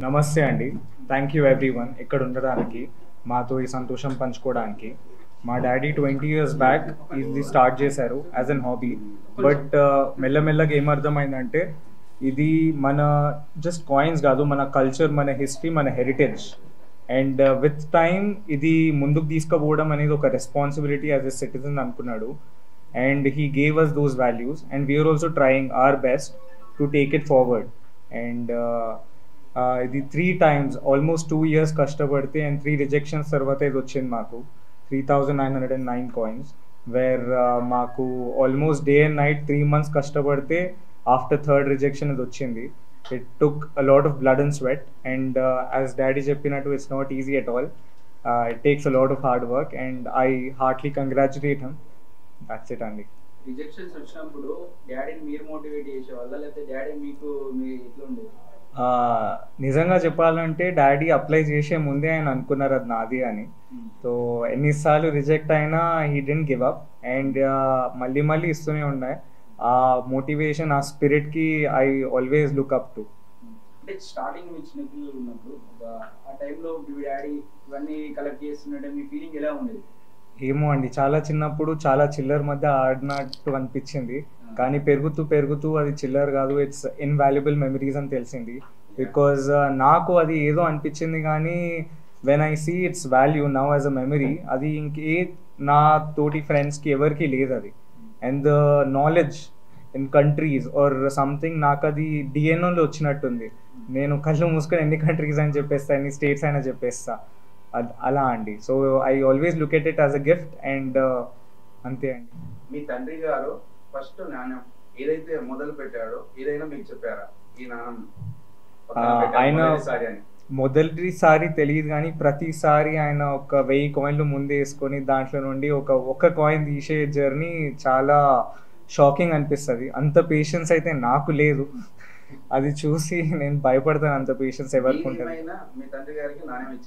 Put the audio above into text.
నమస్తే అండి. Thank you everyone ఇక్కడ ఉండడానికి, మాతో ఈ సంతోషం పంచుకోవడానికి. మా డాడీ 20 years బ్యాక్ ఇది స్టార్ట్ చేశారు యాజ్ అన్ హాబీ. బట్ మెల్లమెల్లగా ఏమర్థమైందంటే ఇది మన జస్ట్ కాయిన్స్ కాదు, మన కల్చర్, మన హిస్టరీ, మన హెరిటేజ్. అండ్ విత్ టైమ్ ఇది ముందుకు తీసుకుపోవడం అనేది ఒక రెస్పాన్సిబిలిటీ యాజ్ ఎ సిటిజన్ అనుకున్నాడు. And he gave us those values and we are also trying our best to take it forward. And ఇది 3 times ఆల్మోస్ట్ 2 years కష్టపడితే అండ్ 3 రిజెక్షన్స్ తర్వాత ఇది వచ్చింది మాకు 3,909 కాయిన్స్. వేర్ మాకు almost day and night 3 months కష్టపడితే after third rejection ఇది వచ్చింది. It took a lot of blood and sweat and as daddy చెప్పినట్టు it's not easy at all. It takes a lot of hard work and I heartly congratulate him. That's it అండి. Rejections వచ్చినప్పుడు డాడీని మీరు motivate చేసేవాళ్ళ లేకపోతే daddy మీకు మీ ఇట్లా ఉండేది? నిజంగా చెప్పాలంటే డాడీ అప్లై చేసే ముందే ఆయన అనుకున్నారు అది నాది అని. సో ఎన్నిసార్లు రిజెక్ట్ అయినా he didn't give up and మళ్ళీ మళ్ళీ ఇస్తూనే ఉన్నాయి. ఆ మోటివేషన్, ఆ స్పిరిట్కి I always look up to. అంటే స్టార్టింగ్ మీ చిన్న పిల్లలు ఉన్నప్పుడు ఆ టైంలో మీ డాడీ ఇవన్నీ కలెక్ట్ చేస్తున్నట్టే మీ ఫీలింగ్ ఎలా ఉండేది? ఏమో అండి, చాలా చిన్నప్పుడు చాలా చిల్లర మధ్య ఆడినట్టు అనిపించింది. కానీ పెరుగుతూ పెరుగుతూ అది చిల్లర కాదు, ఇట్స్ ఇన్వాల్యుబుల్ మెమరీస్ అని తెలిసింది. బికాజ్ నాకు అది ఏదో అనిపించింది కానీ when I see its value now as a memory, అది ఇంకే నా తోటి ఫ్రెండ్స్కి ఎవరికి లేదు అది. And the knowledge in countries or something నాకు అది డిఎన్ఓలో వచ్చినట్టుంది. నేను కళ్ళు మూసుకొని ఎన్ని కంట్రీస్ అని చెప్పేస్తా, ఎన్ని స్టేట్స్ అయినా చెప్పేస్తా, అలా అండి. So I always look at it as a gift and అంతే అండి. మీ తండ్రి గారు ఫస్ట్ నాణ్యం ఏదైతే మొదలు పెట్టాడో ఏదైనా మీకు చెప్పారా ఈ నాణ్యం ఆయన మొదటిసారి తెలియదు కానీ ప్రతిసారి ఆయన ఒక 1000 coins ముందు వేసుకొని దాంట్లో నుండి ఒక కాయిన్ తీసే జర్నీ చాలా షాకింగ్ అనిపిస్తుంది. అంత పేషెన్స్ అయితే నాకు లేదు. అది చూసి నేను భయపడతాను, అంత పేషెన్స్ ఎవరికి ఉంటుంది. మీ తండ్రి గారికి నాణ్యం